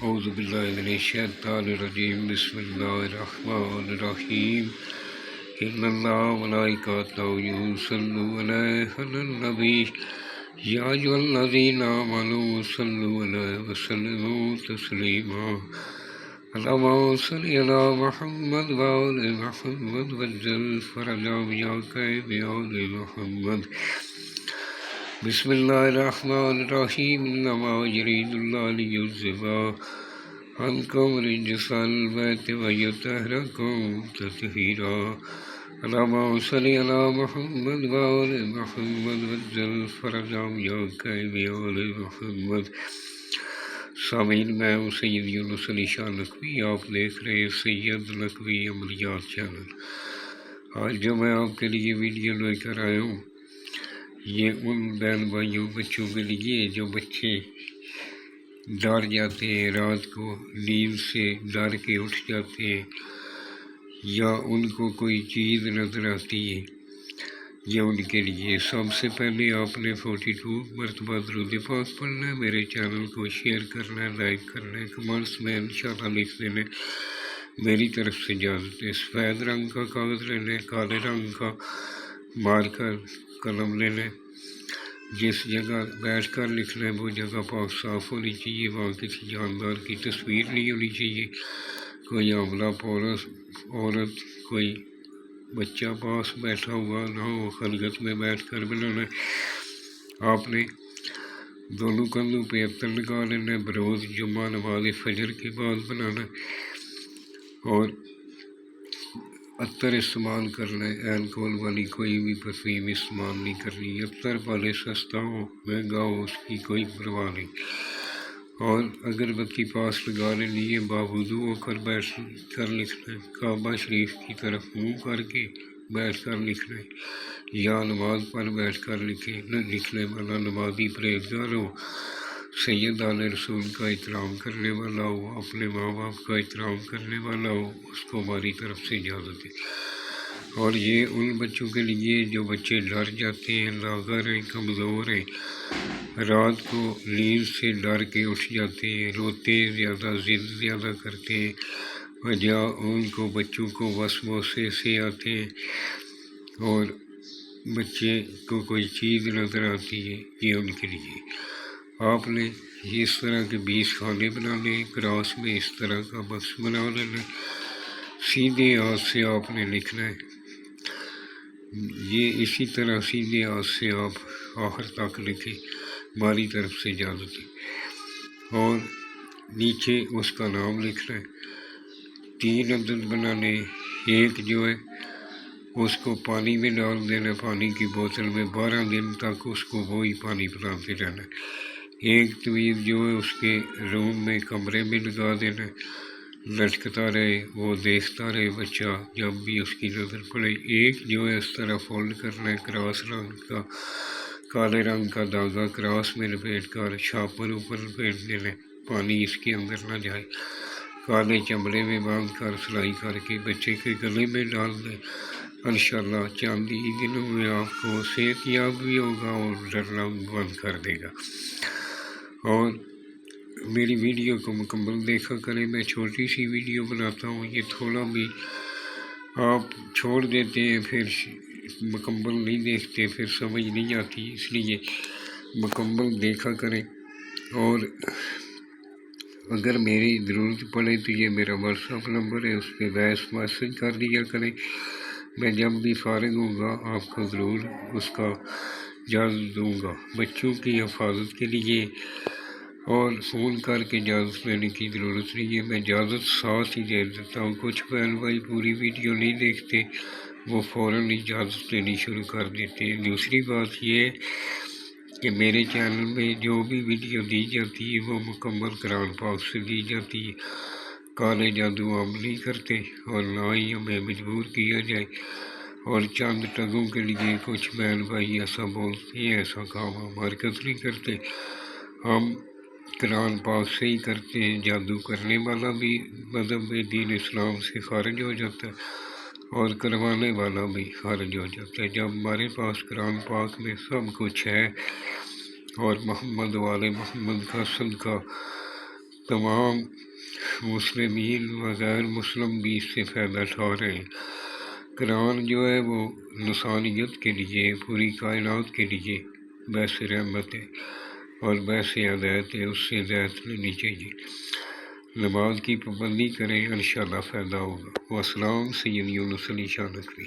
اعوذ باللہ من الشیطان الرجیم بسم اللہ الرحمن الرحیم ان اللہ وملائکتہ یصلون علی النبی یا ایھا الذین آمنوا صلوا علیہ وسلموا تسلیما اللہم صل علی محمد وآل محمد وعجل فرجهم یا بآل محمد بسم اللہ الرحمن الرحیم انما یرید اللہ لیذھب عنکم رجس البیت ویطہرکم تطہیرا اللہم صل علی محمد وآل محمد وعجل فرجهم یا بآل محمد۔ سامعین، میں ہوں سید یونس علی شاہ نقوی، آپ دیکھ رہے ہیں سید نقوی عملیات چینل۔ آج جو میں آپ کے لیے ویڈیو لے کر آیا ہوں، یہ ان بہن بھائیوں بچوں کے لیے جو بچے ڈر جاتے ہیں، رات کو نیند سے ڈر کے اٹھ جاتے ہیں، یا ان کو کوئی چیز نظر آتی ہے، یہ ان کے لیے۔ سب سے پہلے آپ نے 42 مرتبہ درود پاک پڑھنا ہے، میرے چینل کو شیئر کرنا ہے، لائک کرنا ہے، کمنٹس میں انشاءاللہ لکھ دینا ہے۔ میری طرف سے اجازت ہے۔ سفید رنگ کا کاغذ لینا ہے، کالے رنگ کا مارکر قلم لینا ہے۔ جس جگہ بیٹھ کر لکھنا ہے وہ جگہ پاک صاف ہونی چاہیے، وہاں کسی جاندار کی تصویر نہیں ہونی چاہیے، کوئی حاملہ عورت، کوئی بچہ پاس بیٹھا ہوا نہ ہو، خلوت میں بیٹھ کر بنانا ہے۔ آپ نے دونوں کندھوں پہ عطر لگا لینا ہے، بروز جمعہ نماز فجر کے بعد بنانا ہے، اور عطر استعمال کرنا ہے، الکوہل والی کوئی بھی پرفیوم استعمال نہیں کرنی۔ عطر بھلے سستا ہو مہنگا ہو، اس کی کوئی پرواہ نہیں۔ اور اگربتی پاس لگانے لیے باوضو ہو کر بیٹھ کر لکھنا ہے، کعبہ شریف کی طرف منہ کر کے بیٹھ کر لکھنا ہے، یا نماز پر بیٹھ کر لکھنے والا نمازی پرہیزگار ہو، سید آل رسول کا احترام کرنے والا ہو، اپنے ماں باپ کا احترام کرنے والا ہو، اس کو ہماری طرف سے اجازت ہے۔ اور یہ ان بچوں کے لیے جو بچے ڈر جاتے ہیں، لاغر ہیں، کمزور ہیں، رات کو نیند سے ڈر کے اٹھ جاتے ہیں، روتے زیادہ، ضد زیادہ کرتے ہیں، وجہ ان کو بچوں کو وسوسے سے آتے ہیں، اور بچے کو کوئی چیز نظر آتی ہے، یہ ان کے لیے آپ نے اس طرح کے 20 کھانے بنانے ہیں۔ کراس میں اس طرح کا بکس بنا لینا ہے، سیدھے ہاتھ سے آپ نے لکھنا ہے، یہ اسی طرح سیدھے ہاتھ سے آپ آخر تک لکھیں، ہماری طرف سے اجازت ہے۔ اور نیچے اس کا نام لکھنا ہے۔ 3 عدد بنانے، ایک جو ہے اس کو پانی میں ڈال دینا، پانی کی بوتل میں، 12 دن تک اس کو وہی پانی پلاتے رہنا ہے۔ ایک طویل جو ہے اس کے روم میں، کمرے میں لگا دینا، لٹکتا رہے، وہ دیکھتا رہے بچہ جب بھی اس کی نظر پڑے۔ ایک جو ہے اس طرح فولڈ کرنا ہے، کراس رنگ کا کالے رنگ کا دھاگا کراس میں لپیٹ کر شاپر اوپر لپیٹ دینا، پانی اس کے اندر نہ جائے، کالے چمڑے میں باندھ کر سلائی کر کے بچے کے گلے میں ڈال دیں۔ انشاءاللہ چند ہی دنوں میں آپ کو صحت یاب بھی ہوگا اور ڈرنا بند کر دے گا۔ اور میری ویڈیو کو مکمل دیکھا کریں، میں چھوٹی سی ویڈیو بناتا ہوں، یہ تھوڑا بھی آپ چھوڑ دیتے ہیں، پھر مکمل نہیں دیکھتے، پھر سمجھ نہیں آتی، اس لیے مکمل دیکھا کریں۔ اور اگر میری ضرورت پڑے تو یہ میرا واٹس ایپ نمبر ہے، اس پہ وائس میسج کر دیا کریں، میں جب بھی فارغ ہوں گا آپ کو ضرور اس کا اجازت دوں گا۔ بچوں کی حفاظت کے لیے اور فون کر کے اجازت لینے کی ضرورت نہیں ہے، میں اجازت ساتھ ہی دے دیتا ہوں۔ کچھ بہن بھائی پوری ویڈیو نہیں دیکھتے، وہ فوراً اجازت لینی شروع کر دیتے ہیں۔ دوسری بات یہ ہے کہ میرے چینل میں جو بھی ویڈیو دی جاتی ہے وہ مکمل قرآن پاک سے دی جاتی ہے، کالے جادو ہم نہیں کرتے، اور نہ ہی ہمیں مجبور کیا جائے۔ اور چند ٹگوں کے لیے کچھ بہن بھائی ایسا بولتے ہیں، ایسا کام ہم حرکت نہیں کرتے، ہم قرآن پاک سے ہی کرتے ہیں۔ جادو کرنے والا بھی مذہب دین اسلام سے خارج ہو جاتا ہے، اور کروانے والا بھی خارج ہو جاتا ہے۔ جب ہمارے پاس قرآن پاک میں سب کچھ ہے، اور محمد والے محمد کا صدقہ تمام مسلمین و غیر مسلم بھی اس سے فائدہ اٹھا رہے ہیں۔ قرآن جو ہے وہ انسانیت کے لیے، پوری کائنات کے لیے باعث رحمت ہے اور باعث ہدایت ہے، اس سے ہدایت لینی چاہیے۔ نماز کی پابندی کریں، انشاءاللہ فائدہ ہوگا۔ والسلام، سیدی یونس علی شان نقوی۔